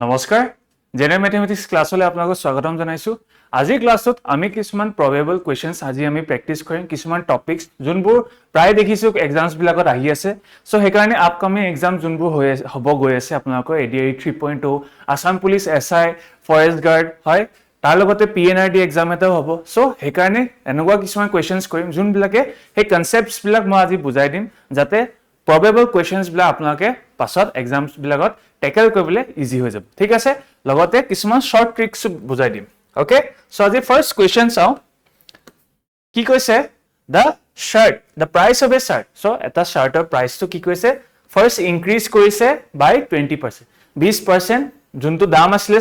নমস্কাৰ general mathematics ক্লাছলৈ আপোনালোকক স্বাগতম জনাইছো আজিৰ ক্লাছত আমি কিছুমান প্ৰবেবল কোৱেশ্চনছ আজি আমি প্ৰেক্টিছ কৰিম কিছুমান টপিকস যোনবোৰ প্ৰায় দেখিছো এক্সামছ বিলাকত আহি আছে সো হেকাৰণে আপকামিং এক্সাম যোনবোৰ হ'ব গৈ আছে আপোনালোকৰ ADI 3.0 Assam police SI forest guard হয় তাৰ লগতে পিএনআৰডি এক্সাম এটাও হ'ব সো হেকাৰণে এনেকুৱা কিছুমান কোৱেশ্চনছ কৰিম যোনবিলাকে হে কনসেপ্টছ বিলাক মই আজি বুজাই দিম যাতে probable questions bila apnalake pasot exams bilakot tackle koribole easy hoy jab thik ase logote kisman short tricks bujai dim okay so the first question sao ki koise the price of a shirt so eta shirt or price to ki koise first increase korise by 20% 20% juntu dam asile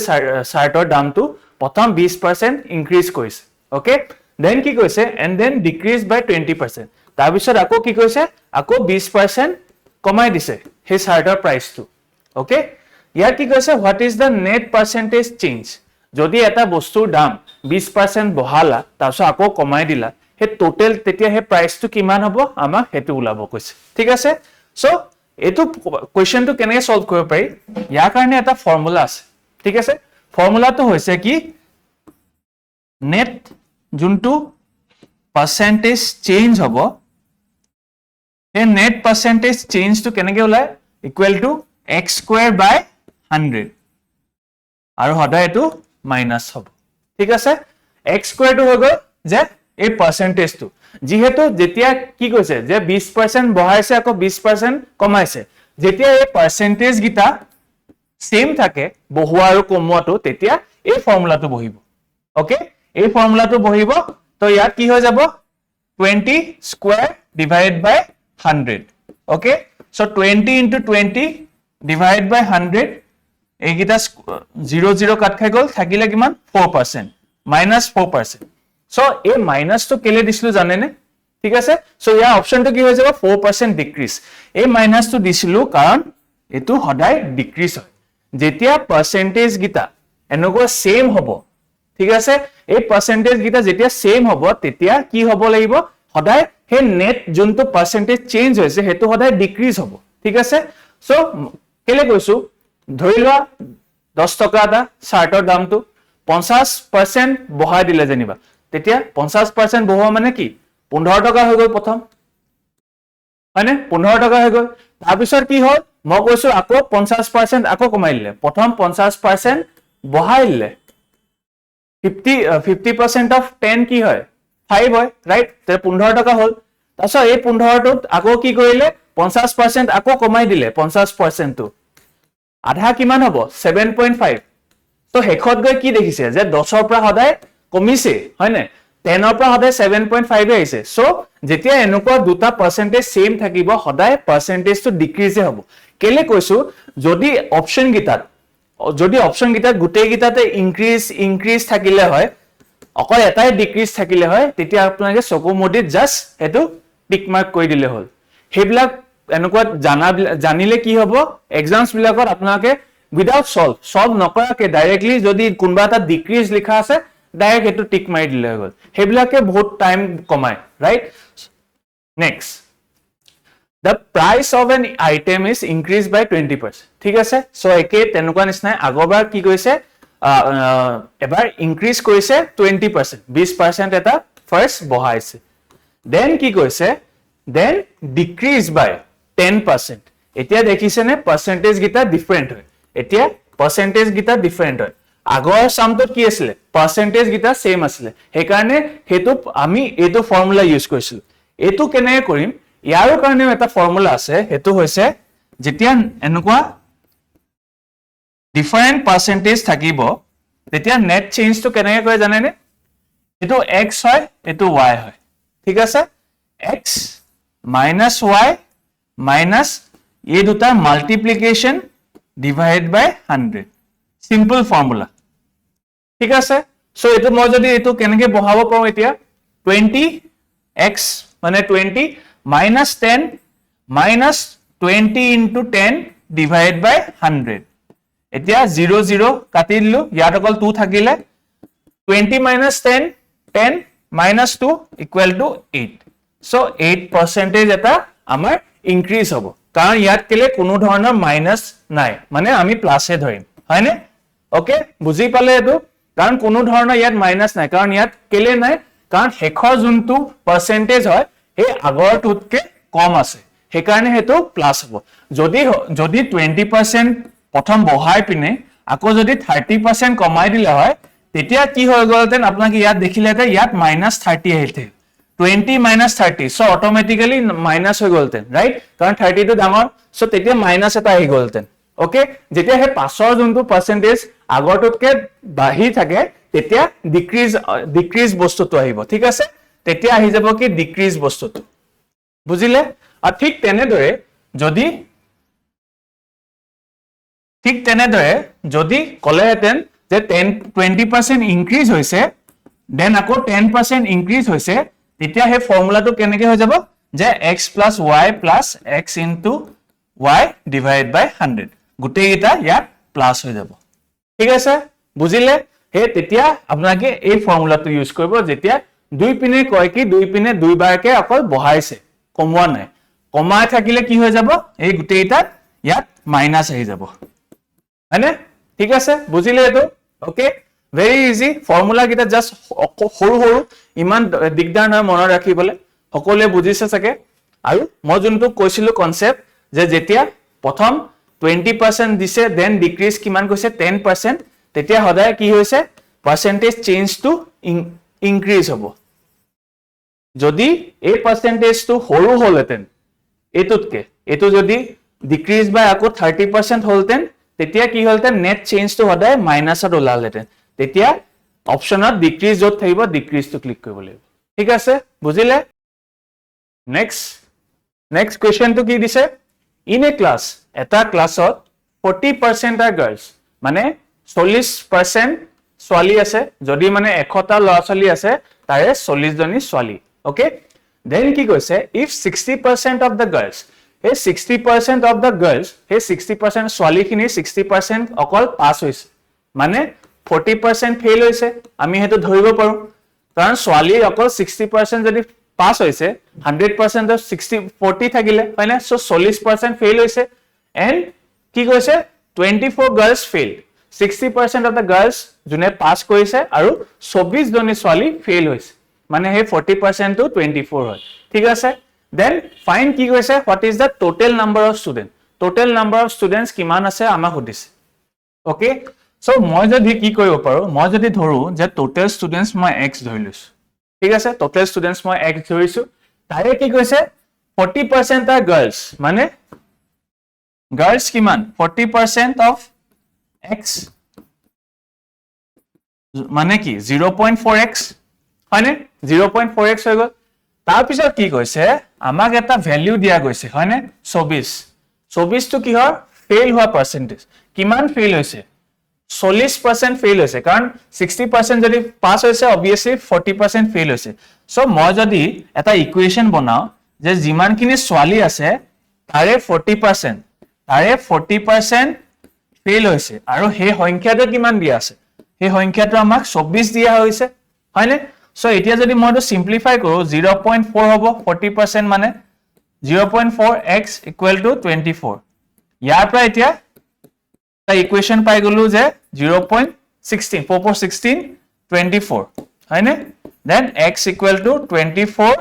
shirt or dam tu prothom 20% increase korise okay then ki koise and then decrease by 20% তাৰ পিছত আকো কি কৈছে আকো 20% কমাই দিছে হে শাৰ্টৰ প্ৰাইসটো okay ইয়াৰ কি কৈছে what is the net percentage change যদি এটা বস্তুৰ দাম 20% বহালা তাৰপিছত আকো কমাই দিলা হে টোটাল তেতিয়া হে প্ৰাইসটো কিমান হ'ব আমাক হেতু উলাব কৈছে ঠিক আছে সো এটো কোৱেশ্চনটো কেনে সলভ কৰিব পাৰি ইয়াৰ কাৰণে এটা ফৰ্মুলা আছে ঠিক আছে ফৰ্মুলাটো হৈছে কি নেট যোনটো পার্সেন্টেজ চেঞ্জ হ'ব a net percentage change to kenege ulai equal to x square by 100 aru hoda etu minus hobo thik ase x square to hogo je a percentage to jihetu jetia ki koise je 20% bohaise ako 20% komaise jetia a percentage gita same thake bohua aru komwa to tetia a formula to bohibo okay a formula to bohibo to yat ki hoy jabo 20 square divided by 100 okay so 20 into 20 divided by 100 egita 0 cut khai gol thakile kiman 4% minus 4% so a minus to kele dislu janene thik ase so ya option to ki hoy jabo 4% decrease a minus to dislu karon etu hodai decrease hoy jetia percentage gita enogo same hobo thik ase a percentage gita jetia same hobo tetia ki hobo lagibo hodai he net junto percentage change hoise hetu hodai decrease hobo thik ase so kele koisu dhori loa 10 taka da shirt or dam tu 50% bohai dile janiba tetia 50% bohwa mane ki 15 taka hoy gol prothom মানে 15 টাকা হৈ গল তাৰ পিছত কি হল মই কৈছো আকৌ 50% আকৌ কমাইলে প্ৰথম 50% বহাইলে 50% of 10 কি হয় 5 হয় ৰাইট তে 15 টাকা হল তাছৰ এই 15 টত আকৌ কি কৰিলে 50% আকৌ কমাই দিলে 50% তো আধা কিমান হ'ব 7.5 তো হেখত গৈ কি দেখিছে যে 10 ৰ পৰা হদাই কমিছে হয় না 10 ৰ পৰা হদাই 7.5 এ আহিছে সো যেতিয়া এনেকুৱা দুটা পার্সেন্টেজ সেম থাকিব হদাই পার্সেন্টেজ তো ডিক্রিজ হ'ব কেলে কৈছো যদি অপশন গিতাত গুটে গিতাতে ইনক্রিজ থাকিলে হয় অকল এটাই ডিক্রিজ থাকিলে হয় তেতিয়া আপোনাকে চকু মুদিত জাস্ট এটো টিক মার্ক কৰি দিলে হল হেবিলাক এনেকুৱা জানিলে কি হ'ব এক্সামস বিলাকত আপোনাকে উইদাউট সলভ নকৰাকে ডাইৰেক্টলি যদি কোনবা এটা ডিক্ৰিজ লিখা আছে ডাইৰেক্ট এটো টিক মাৰি দিলে হল হেবিলাকে বহুত টাইম কমায় right next the price of an item is increased by 20% ঠিক আছে সো একে তেনেকুৱা নিচিনা আগৰবাৰ কি কৈছে এবাৰ ইনক্ৰিজ কৰিছে 20% 20% এটা ফার্স্ট বহাইছে দেন কি কৈছে দেন ডিক্রিজ বাই 10% এতিয়া দেখিছে নে পার্সেন্টেজ গিটা ডিফারেন্ট হয় এতিয়া পার্সেন্টেজ গিটা ডিফারেন্ট হয় আগৰ সামটোত কি আছিল পাৰ্সেন্টেজ গিটা সেম আছিল সেই কাৰণে হেতু আমি এটো ফৰ্মুলা ইউজ কৰিছিল এটো কেনে কৰিম ইয়াৰো কাৰণে এটা ফৰ্মুলা আছে হেতু হৈছে যেতিয়া এনেকুৱা ডিফারেন্ট পার্সেন্টেজ থাকিব তেতিয়া নেট চেঞ্জ তো কেনে কয় জানে নে এটো x হয় এটো y হয় ঠিক আছে x minus y minus এই দুটা মাল্টিপ্লিকেশন ডিভাইড বাই 100 সিম্পল ফর্মুলা ঠিক আছে সো এটো মই যদি এটো কেনেকে বহাব পাও এতিয়া 20x মানে 20 minus 10 minus 20 into 10 divided by 100 এতিয়া 0 কাটি দিলো ইয়াত অকল 2 থাকিলে 20 minus 10 10 minus 2 equal to 8 so 8% এটা আমাৰ ইনক্ৰিজ হ'ব কাৰণ ইয়াত কেলে কোনো ধৰণৰ মাইনাস নাই মানে আমি প্লাসে ধৰিম হয়নে ওকে বুজি পালে এটো কাৰণ কোনো ধৰণৰ ইয়াত মাইনাস নাই কাৰণ ইয়াত কেলে নাই কাৰণ হেখৰ যোনটো পাৰ্সেন্টেজ হয় এই আগৰটোতকে কম আছে সেই কাৰণে হেতু প্লাস হ'ব যদি যদি 20% প্ৰথম বহাই পিনে আকৌ যদি 30% কমাই দিলে হয় তেতিয়া কি হৈ গলতেন আপোনাক ইয়াত দেখিলেতে ইয়াত -30 আহিলতে 20 - 30 so automatically minus হৈ গলতেন ৰাইট কাৰণ 30 টো ডাঙৰ so তেতিয়া মাইনাস এটা আহি গলতেন ওকে যেতিয়া হে পাছৰ যোনটো পাৰ্সেন্টেজ আগৰটোতকে বাঢ়ি থাকে তেতিয়া ডিক্রিজ বস্তুটো আহিব ঠিক আছে তেতিয়া আহি যাব কি ডিক্রিজ বস্তুটো বুজিলে আৰু ঠিক তেনেদৰে যদি কলেহেতেন যে 20% ইনক্ৰিজ হৈছে দেন আকৌ 10% ইনক্ৰিজ হৈছে তেতিয়া হে ফৰ্মুলাটো কেনেকৈ হৈ যাব যে x + y + x * y / 100 গুটেই এটা ইয়াত প্লাস হৈ যাব ঠিক আছে বুজিলে হে তেতিয়া আপোনাকে এই ফৰ্মুলাটো ইউজ কৰিব যেতিয়া দুই পিনে কয় কি দুই পিনে দুইবাৰকে অকল বহাইছে কমোৱা নাই কমাই থাকিলে কি হৈ যাব এই গুটেই এটা ইয়াত মাইনাস আহি যাব হয়নে ঠিক আছে বুজিলে এটো okay very easy formula kita just horu iman digdar na mona rakhibole hokole bujise sake aru moi juntu koisilu concept je jetia prothom 20% dise then decrease kiman koise 10% tetia hoday ki hoise percentage change to increase hobo jodi ei percentage to horu holeten etutke etu jodi decrease by ako 30% holten tetia ki holten net change to hoday minus at olaleten তেতিয়া অপশনত decrease যত থাকিব decrease two click কৰিব লাগিব ঠিক আছে বুজিলে next question two কি দিছে ইন এ ক্লাস এটা ক্লাসত 40% are girls মানে 40% ছোৱালী আছে যদি মানে 100টা ল'ৰা ছোৱালী আছে তাৰে 40 জনী ছোৱালী ওকে দেন কি কৈছে ইফ 60% of the girls এই 60% of the girls এই 60% ছোৱালীখিনি 60% অকল পাস হৈছে মানে 40% ফেল হৈছে আমি হেতু ধৰিব পাৰো কাৰণ ছোৱালী অকল 60% যদি পাস হৈছে 100% অফ 60 40 থাকিলে হয়নে সো 40% ফেল হৈছে এন্ড কি কৈছে 24 girls failed 60% of the girls জুনে পাস কৰিছে আৰু 24 জনী ছোৱালী ফেল হৈছে মানে হে 40% টু 24 হয় ঠিক আছে দেন ফাইন কি কৈছে what is the total number of students কিমান আছে আমাক সুধিছে ওকে So মই যদি কি কৰিব পাৰো মই যদি ধৰো যে টোটাল ষ্টুডেন্টস মই x ধৰি লৈছো ঠিক আছে টোটাল ষ্টুডেন্টস মই x ধৰিছো তাৰে কি কৈছে 40% are girls মানে girls কিমান 40% of x মানে কি 0.4x হয়নে 0.4x হৈ গল তাৰ পিছত কি কৈছে আমাক এটা ভ্যালু দিয়া গৈছে হয়নে 24 টো কি হয় ফেইল হোৱা পাৰ্সেন্টেজ কিমান ফেইল হৈছে 40% ফেইল হৈছে কাৰণ 60% যদি পাস হৈছে obviously 40% ফেইল হৈছে সো মই যদি এটা ইকুয়েশন বনাও যে জিমানখিনি ছোৱালী আছে তাৰে 40% ফেইল হৈছে আৰু হে সংখ্যাটো কিমান দিয়া আছে হে সংখ্যাটো আমাক 24 দিয়া হৈছে হয়নে সো এতিয়া যদি মই তো সিম্পলিফাই কৰো 0.4 হ'ব 40% মানে 0.4x = 24 ইয়াৰ পৰা এতিয়া the equation পাই গলো যে 0.16 4 4 16 24 হয়নে then x = 24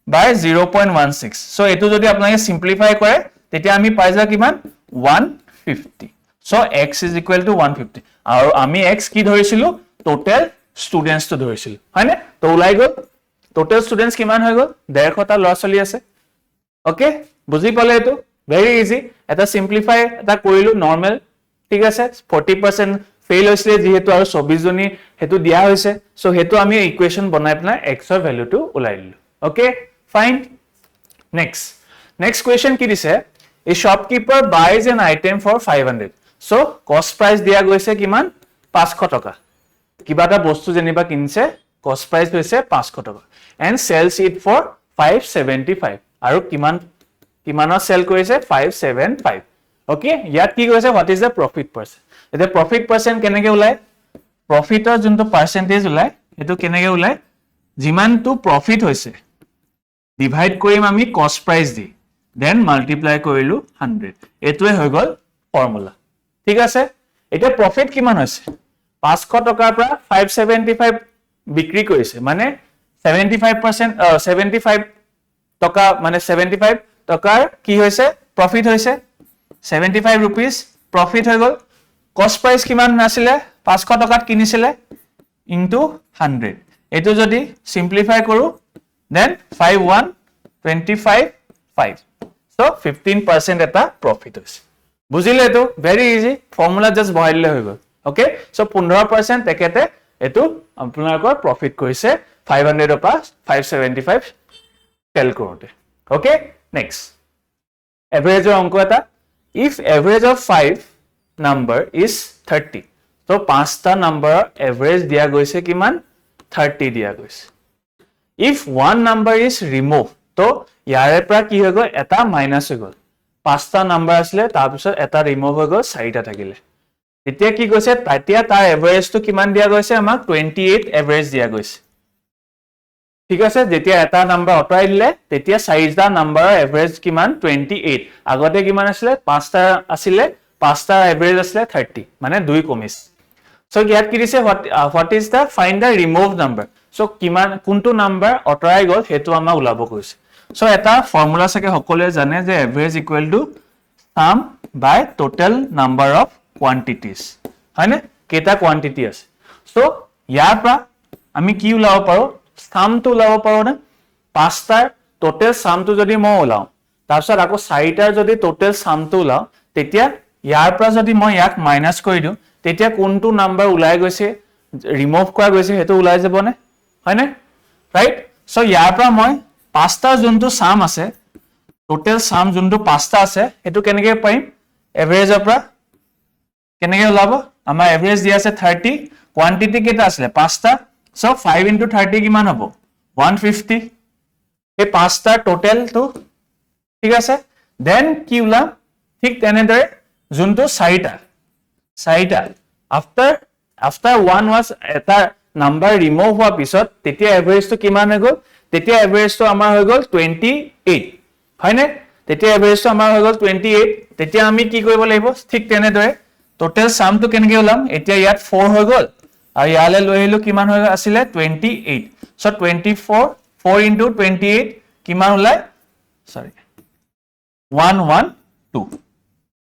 by 0.16 so এটো যদি আপোনাকে সিম্পলিফাই কৰে তেতিয়া আমি পাই যা কিমান 150 so x = 150 আৰু আমি x কি ধৰিছিলো টোটাল ষ্টুডেন্টস তো ধৰিছিলো হয়নে তো ওলাই গল টোটাল ষ্টুডেন্টস কিমান হৈ গল 150 টা ল'ৰা ছোৱালী আছে ওকে বুজি পালে এটো ভেৰি ইজি এটা সিম্পলিফাই এটা কৰিলো নৰমাল ঠিক আছে 40% ফেইল হৈছিলে যেহেতু আৰু 24 জনী হেতু দিয়া হৈছে সো হেতু আমি ইকুয়েশন বনাই পেলাই x ৰ ভ্যালুটো উলাই দিলো ওকে ফাইন নেক্সট কোয়েশ্চন কি দিছে a shopkeeper buys an item for 500 so কস্ট প্রাইস দিয়া গৈছে কিমান 500 টকা কিবা এটা বস্তু যেনিবা কিনছে কস্ট প্রাইস হৈছে 500 টকা and sells it for 575 আৰু কিমানৰ সেল কৰিছে 575 Okay, ইয়াত কি কৈছে what is the profit percent এটা profit percent কেনেকৈ উলাই প্ৰফিটৰ যোনটো পাৰ্সেন্টেজ উলাই এটো কেনেকৈ উলাই যিমানটো প্ৰফিট হৈছে ডিভাইড কৰিম আমি কস্ট প্ৰাইস দি দেন মাল্টিপ্লাই কৰিলো 100 এটোৱে হৈ গল ফৰ্মুলা ঠিক আছে এটা প্ৰফিট কিমান হৈছে 500 টকাৰ পৰা 575 বিক্ৰী কৰিছে মানে 75% 75 টকা মানে 75 টকাৰ কি হৈছে প্ৰফিট হৈছে 75 rupees প্ৰফিট হৈ গল কষ্ট প্ৰাইস কিমান নাছিলে 500 টকাত কিনিছিলে into 100 এটো যদি সিম্পলিফাই কৰো then 51255 so 15% এটা প্ৰফিট হৈছে বুজিলে তো ভেৰি ইজি ফৰ্মুলা জাস্ট বহাইলে হৈ গল ওকে সো 15% তেকেতে এটো আপোনালোকৰ প্ৰফিট কৰিছে 500 পৰা 575 টেল কৰোতে ওকে নেক্সট এভাৰেজ অংক এটা if average of 5 number is 30 so পাঁচটা নাম্বাৰৰ এভাৰেজ দিয়া গৈছে কিমান 30 দিয়া গৈছে if one number is removed তো ইয়াৰে পৰা কি হৈ গল এটা মাইনাস হৈ গল পাঁচটা নাম্বাৰ আছিল তাৰ পিছত এটা ৰিমুভ হৈ গল চাৰিটা থাকিলে এতিয়া কি কৈছে তেতিয়া তাৰ এভাৰেজটো কিমান দিয়া গৈছে আমাক 28 এভাৰেজ দিয়া গৈছে ঠিক আছে যেতিয়া এটা নাম্বাৰ অতৰাই দিলে তেতিয়া চাৰিটা নাম্বাৰৰ এভাৰেজ কিমান 28 আগতে কিমান আছিল পাঁচটা আছিল পাঁচটা এভাৰেজ আছিল 30 মানে দুই কমিছে সো ইয়াত কি দিছে what is the find the removed number so কিমান কোনটো নাম্বাৰ অতৰাই গল হেতু আমাক উলাব কৈছে সো এটা ফৰ্মুলা সকে সকলোৱে জানে যে average equal to sum by total number of quantities হয়নে কেটা কোয়ান্টিটি আছে সো ইয়াৰ পৰা আমি কি উলাব পাৰো sum to উলাব পাৰো না পাঁচটাৰ টোটাল sum to যদি মই উলাও তাৰপিছত আকৌ চাৰিটাৰ যদি টোটাল sum to উলাও তেতিয়া ইয়াৰ পৰা যদি মই ইয়াক মাইনাস কৰি দিও তেতিয়া কোনটো নাম্বাৰ উলাই গৈছে ৰিমুভ কৰা গৈছে হেতু উলাই যাব নে হয়নে ৰাইট সো ইয়াৰ পৰা মই পাঁচটাৰ যোনটো sum আছে টোটাল sum যোনটো পাঁচটা আছে হেতু কেনেকৈ পাইম এভাৰেজৰ পৰা কেনেকৈ ওলাব আমাৰ এভাৰেজ দিয়া আছে 30 কোয়ান্টিটি কেটা আছে পাঁচটা সো 5 into 30 কিমান হ'ব 150 এই পাঁচটা টোটাল তো ঠিক আছে দেন কি উলাম ঠিক তেনেদৰে যোনটো চাৰিটা after one was এটা নাম্বাৰ ৰিমুভ হোৱা পিছত তেতিয়া এভাৰেজটো কিমান হৈ গল তেতিয়া এভাৰেজটো আমাৰ হৈ গল 28 হয়নে তেতিয়া এভাৰেজটো আমাৰ হৈ গল 28 তেতিয়া আমি কি কৰিব লাগিব ঠিক তেনেদৰে টোটাল সাম তো কেনেকৈ ওলাম এতিয়া ইয়াত 4 হৈ গল আৰু ইয়ালে লৈ আহিলো কিমান হৈ আছিল 28 সো 24 4 into 28 কিমান ওলাই সৰি 112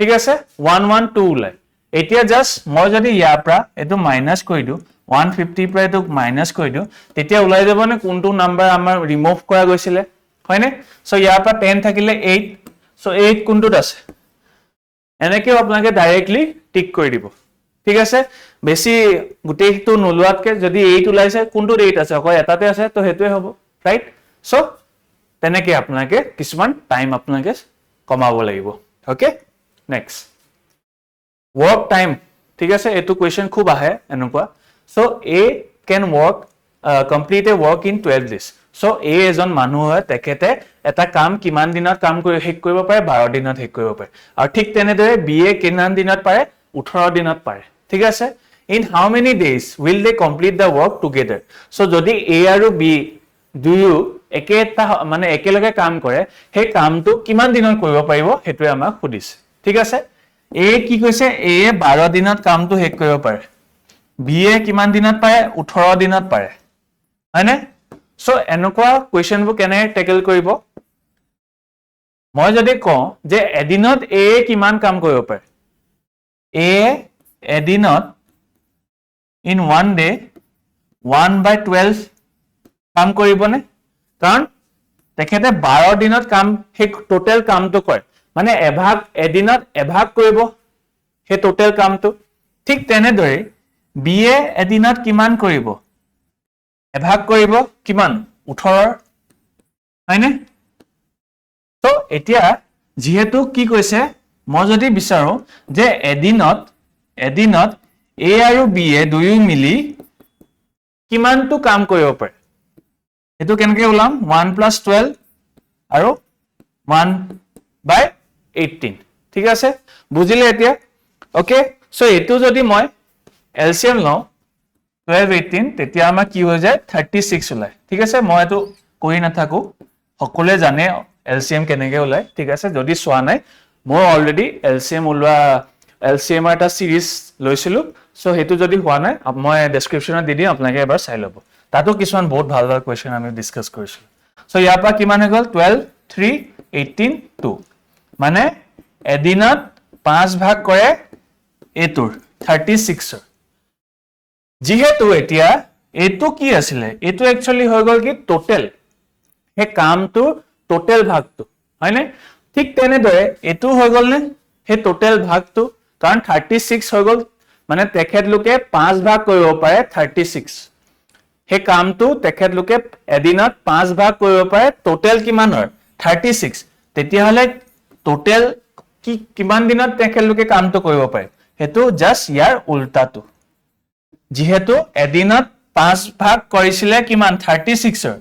ঠিক আছে 112 ওলাই এতিয়া জাস্ট মই যদি ইয়াৰ পৰা এটো মাইনাস কৰি দিও 150 পৰা এটো মাইনাস কৰি দিও তেতিয়া ওলাই যাব নে কোনটো নাম্বাৰ আমাৰ ৰিমুভ কৰা গৈছিল হয়নে সো ইয়াৰ পৰা 10 থাকিলে 8 সো 8 কোনটোত আছে এনেকৈ আপোনালোকে ডাইৰেক্টলি টিক কৰি দিব ঠিক আছে বেছি গুটেইটো নলুৱাতকে যদি 8 ওলাইছে কোনটোত 8 আছে অকল এটাতে আছে তো হেতুৱে হ'ব ৰাইট সো তেনেকৈ আপোনালোকে কিছুমান টাইম আপোনালোকে কমাব লাগিব ওকে নেক্সট work time ঠিক আছে এটো কোৱেশ্চন খুব আহে এনেকুৱা so a can work complete a work in 12 days so a এজন মানুহ হয় তেখেতে এটা কাম কিমান দিনত কাম কৰি শেষ কৰিব পাৰে 12 দিনত শেষ কৰিব পাৰে আৰু ঠিক তেনেদৰে b এ কিমান দিনত পাৰে 18 দিনত পাৰে ঠিক আছে in how many days will they complete the work together so যদি a আৰু b দুয়ো একেটা মানে একেলগে কাম কৰে সেই কামটো কিমান দিনত কৰিব পাৰিব হেতুৱে আমাক সুধিছে ঠিক আছে a কি কৈছে a 12 দিনত কামটো শেষ কৰিব পাৰে b এ কিমান দিনত পাৰে 18 দিনত পাৰে হয়নে সো এনেকুৱা কোৱেশ্চনবোৰ কেনে টেকল কৰিব মই যদি কওঁ যে এদিনত a কিমান কাম কৰিব পাৰে a এদিনত in one day 1/12 কাম কৰিবনে কাৰণ তেখেতে 12 দিনত কাম হে টোটাল কামটো কৰে মানে এভাগ এদিনত এভাগ কৰিব হে টোটাল কামটো ঠিক তেনেদৰে b এ এদিনত কিমান কৰিব এভাগ কৰিব কিমান 18 হয়নে তো এতিয়া যেহেতু কি কৈছে মই যদি বিচাৰো যে এদিনত a আৰু b এ দুয়ো মিলি কিমানটো কাম কৰিব পাৰে এটো কেনেকৈ ওলাম 1 + 12 আৰু 1/18 ঠিক আছে বুজিলে এতিয়া ওকে সো এটো যদি মই এলসিএম লও 12 18 তেতিয়া আমাৰ কি হৈ যায় 36 ওলাই ঠিক আছে মই এটো কৰি না থাকো সকলে জানে এলসিএম কেনেকৈ ওলাই ঠিক আছে যদি সোৱা নাই মই অলৰেডি এলসিএম ওলোৱা LCM এটা সিৰিজ লৈছিলো সো হেতু যদি হোৱা নাই মই ডেসক্ৰিপচনত দি দিম আপোনালোকে এবাৰ চাই ল'ব তাতো কিছুমান বহুত ভাল ভাল কোৱেশ্চন আমি ডিসকাস কৰিছিলো সো ইয়াৰ পৰা কিমান হৈ গ'ল 12 3 18 2 মানে এদিনত 5 ভাগ কৰে এটোৰ 36 যিহেতু এতিয়া এটো কি আছিলে এটো একচুয়ালি হৈ গ'ল কি টোটাল হে কামটো টোটাল ভাগটো হয়নে ঠিক তেনেদৰে এটো হৈ গ'ল নে হে টোটাল ভাগটো কাৰণ 36 হৈ গ'ল মানে তেখেত লোকে 5 ভাগ কৰিব পাৰে 36 হে কামটো তেখেত লোকে এদিনত 5 ভাগ কৰিব পাৰে টোটাল কিমান হয় 36 তেতিয়া হলে টোটাল কি কিমান দিনত তেখেত লোকে কামটো কৰিব পাৰে হেতু জাস্ট ইয়াৰ উল্টাটো যিহেতু এদিনত 5 ভাগ কৰিছিলে কিমান 36 ৰ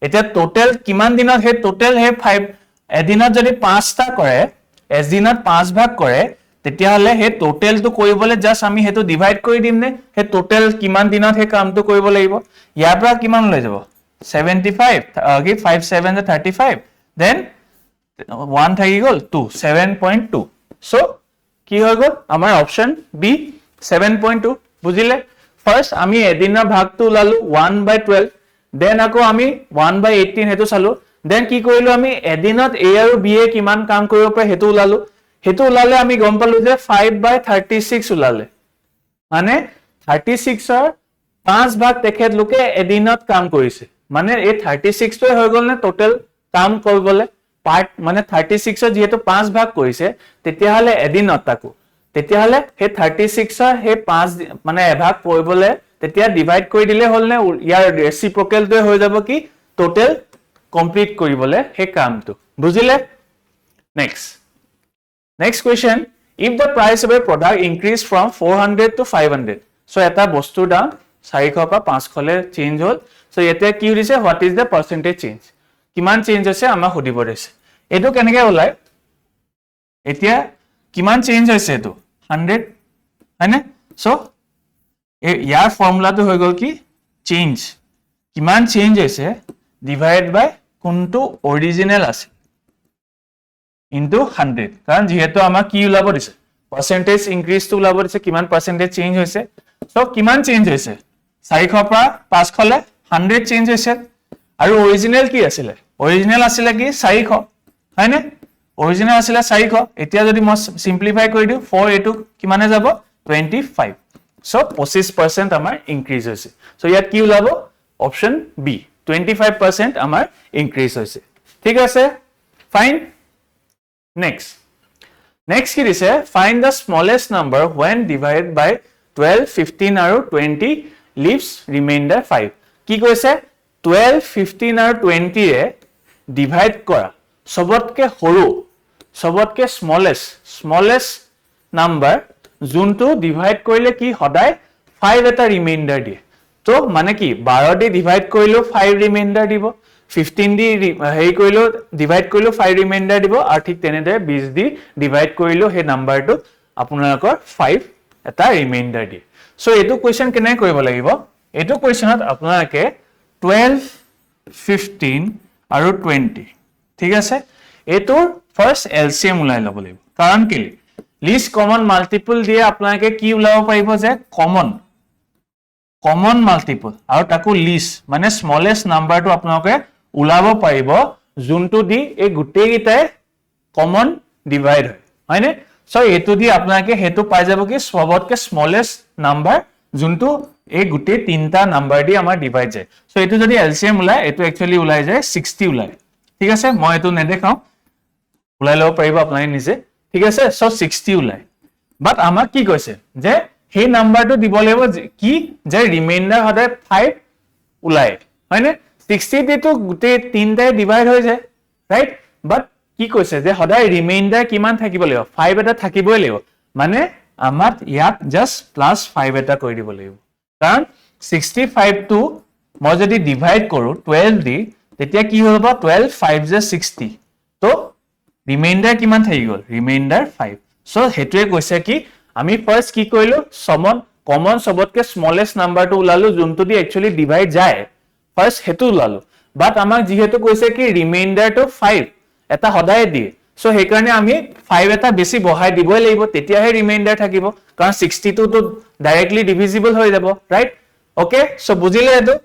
এটা টোটাল কিমান দিনত হে টোটাল হে 5 এদিনত যদি 5 টা কৰে এদিনত 5 ভাগ কৰে তেতিয়া হলে হে টোটালটো কৰিবলে জাস্ট আমি হেতু ডিভাইড কৰি দিম নে হে টোটাল কিমান দিনত হে কামটো কৰিব লাগিব ইয়াৰ পৰা কিমান লৈ যাব 75 কি 5 7 35 দেন 1 থাকি গল 2 7.2 সো কি হৈ গল আমাৰ অপচন বি 7.2 বুজিলে ফাৰ্স্ট আমি এদিনৰ ভাগটো লালো 1/12 দেন আকৌ আমি 1/18 হেতু চালো দেন কি কৰিলো আমি এদিনত a আৰু b এ কিমান কাম কৰিব পাৰে হেতু লালো হেতু লালে আমি গম পালো যে 5/36 উলালে মানে 36 ৰ 5 ভাগ তেখেত লোকে এদিনত কাম কৰিছে মানে এই 36 টোই হৈ গল নে টোটাল কাম কৰিবলে পাৰ্ট মানে 36 ৰ যেহেতু 5 ভাগ কৰিছে তেতিয়া হলে এদিনত তাকো তেতিয়া হলে হে 36 ৰ হে 5 মানে এভাগ কৰিবলে তেতিয়া ডিভাইড কৰি দিলে হল নে ইয়াৰ ৰেচিপ্ৰকেলটো হৈ যাব কি টোটাল কমপ্লিট কৰিবলে হে কামটো বুজিলে next question if the price of a product increase from 400 to 500 so eta bostur daam 400 pa 500 le change hol so ete ki hoise what is the percentage change kiman change hoise ama hudibo reise etu kenege olai etia kiman change hoise etu 100 hane so ইয়াৰ ফর্মুলাটো হৈ গল কি change কিমান change হৈছে divide বাই কোনটো original আছে into 100 কাৰণ যেহেতু আমাৰ কি উলাব দিছে পাৰ্সেন্টেজ ইনক্ৰিজ টু উলাব দিছে কিমান পাৰ্সেন্টেজ চেঞ্জ হৈছে সো কিমান চেঞ্জ হৈছে 400 পৰা 500 লে 100 চেঞ্জ হৈছে আৰু অৰিজিনাল কি আছিল অৰিজিনাল আছিল কি 400 হয়নে অৰিজিনাল আছিল 400 এতিয়া যদি মই সিম্পলিফাই কৰি দিও 4 এটো কিমানে যাব 25 So 25% amar increase hoise so yat ki ulabo option b 25% amar increase hoise thik ase fine next ki dise find the smallest number when divided by 12 15 aru 20 leaves remainder 5 ki koise 12 15 aru 20 e divide kora sobotke horu sobotke smallest number যোনটো divide কৰিলে কি হদাই 5 এটা reminder দিয়ে তো মানে কি 12 দি divide কৰিলো 5 reminder দিব 15 দি হেই কৰিলো ডিভাইড কৰিলো 5 ৰিমাইন্ডাৰ দিব আৰু ঠিক তেনেদৰে 20 দি ডিভাইড কৰিলো হে নাম্বাৰটো আপোনালোকৰ 5 এটা ৰিমাইন্ডাৰ দিয়ে সো এটো কোৱেশ্চন কেনে কৰিব লাগিব এটো কোৱেশ্চনত আপোনালোকে 12 15 আৰু 20 ঠিক আছে এটোৰ ফাৰ্স্ট এলসিএম উলাই ল'ব লাগিব কাৰণ কি least common multiple দিয়ে আপোনাকে কি উলাব পাৰিব যে common multiple আৰু তাকো least মানে smallest number টো আপোনাকে উলাব পাৰিব যোনটো দি এই গুটেই গিটাই common divide হয় হয়নে সো এটো দি আপোনাকে হেতু পাই যাব কি সবতকে smallest number যোনটো এই গুটেই তিনটা নাম্বার দি আমাৰ ডিভাইড যায় সো এটো যদি এলসিএম উলাই এটো একচুয়ালি উলাই যায় 60 উলাই ঠিক আছে মই এটো নেদেখাও উলাই লব পাৰিব আপোনাকে নিজে ঠিক আছে সো 60 উলাই বাট আমাক কি কৈছে যে হে নাম্বাৰটো দিব লাগিব কি যে ৰিমাইন্ডাৰ হদে 5 উলাই হয়নে 60 দিটো গুটে তিনটাই ডিভাইড হৈ যায় ৰাইট বাট কি কৈছে যে হদে ৰিমাইন্ডাৰ কিমান থাকিব লাগিব 5 এটা থাকিবই লাগিব মানে আমাক ইয়াত জাস্ট প্লাস 5 এটা কৰি দিব লাগিব কাৰণ 65 টো মই যদি ডিভাইড কৰো 12 দি তেতিয়া কি হ'ব 12 5 যে 60 তো ৰিমাইন্ডাৰ কিমান থাকি গল ৰিমাইন্ডাৰ 5 সো হেতুৱে কৈছে কি আমি ফাৰ্স্ট কি কইলো কমন সবতকে স্মলেস্ট নাম্বাৰটো উলালো যোনটো দি একচুয়ালি ডিভাইড যায় ফাৰ্স্ট হেতু উলালো বাট আমাক যেহেতু কৈছে কি ৰিমাইন্ডাৰ টো 5 এটা হদায় দিয়ে সো সেইকাৰণে আমি 5 এটা বেছি বহাই দিবই লাগিব তেতিয়াহে ৰিমাইন্ডাৰ থাকিব কাৰণ 62 তো ডাইৰেক্টলি ডিভিজিবল হৈ যাব ৰাইট ওকে সো বুজিলে এটো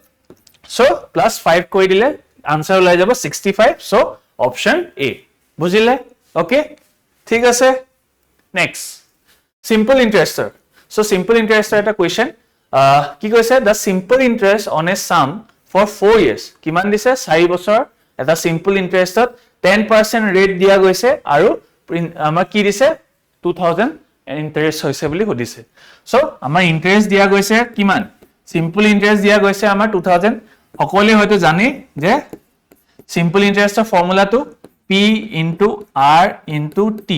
সো +5 কৰি দিলে আনসার ওলাই যাব 65 সো অপশন এ বুজিলে ওকে ঠিক আছে নেক্সট সিম্পল ইন্টাৰেস্টৰ সো সিম্পল ইন্টাৰেস্টৰ এটা কোৱেশ্চন কি কৈছে the simple interest on a sum for 4 years কিমান দিছে 4 বছৰ এটা সিম্পল ইন্টাৰেস্টত 10% ৰেট দিয়া গৈছে আৰু আমাৰ কি দিছে 2000 ইন্টাৰেস্ট হৈছে বুলি সুধিছে সো আমাৰ ইন্টাৰেস্ট দিয়া গৈছে কিমান সিম্পল ইন্টাৰেস্ট দিয়া গৈছে আমাৰ 2000 সকলে হয়তো জানে যে simple ইন্টাৰেস্টৰ ফৰ্মুলাটো p into r into t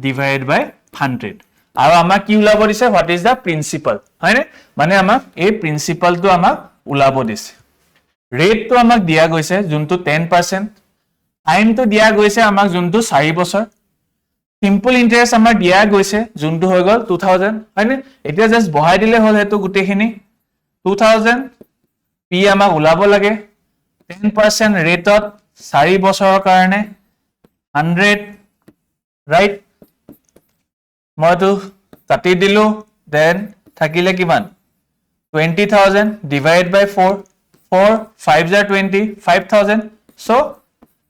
divided by 100 আৰু আমাক কি উলাব দিছে what is the principal হয়নে মানে আমাক এই প্ৰিন্সিপালটো আমাক উলাব দিছে ৰেটটো আমাক দিয়া গৈছে যোনটো 10% টাইমটো দিয়া গৈছে আমাক যোনটো 4 বছৰ সিম্পল ইন্টাৰেস্ট আমাৰ দিয়া গৈছে যোনটো হৈ গল 2000 হয়নে এতিয়া জাস্ট বহাই দিলে হল হেতু গুটেখিনি 2000 p আমাক উলাব লাগে 10% ৰেটত 4 বছৰৰ কাৰণে 100 ৰাইট মইতো কাটি দিলো দেন থাকিলে কিমান 20000 ডিভাইড বাই 4 4 5 jar 20 5000 সো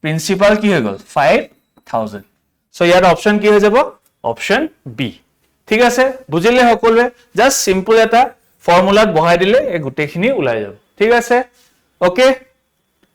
প্রিন্সিপাল কি হৈ গল 5000 সো ইয়াৰ অপশন কি হৈ যাব অপশন বি ঠিক আছে বুজিলে সকলোৱে জাস্ট সিম্পল এটা ফৰ্মুলাত বহাই দিলে এই গুটেখিনি উলাই যাব ঠিক আছে ওকে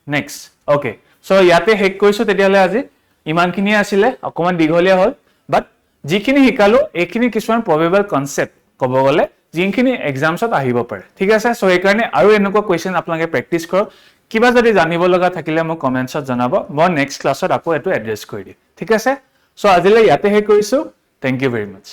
নেক্সট ওকে সো ইয়াতে হেক কৰিছো তেতিয়ালে আজি ইমানখিনি আছিল অকমান দীঘলীয়া হল বাট যিখিনি শিকালো এইখিনি কিছুমান প্ৰবেবল কনসেপ্ট কব গলে যিখিনি এক্সামছত আহিব পাৰে ঠিক আছে সো এই কাৰণে আৰু এনেকুৱা কোৱেশ্চন আপোনালোকে প্ৰেক্টিস কৰক কিবা যদি জানিব লগা থাকিলে মোক কমেন্টছত জনাব মই নেক্সট ক্লাছত আকৌ এটো এড্ৰেছ কৰি দিম ঠিক আছে সো আজিলৈ ইয়াতে হেক কৰিছো থ্যাংক ইউ ভেৰি মাচ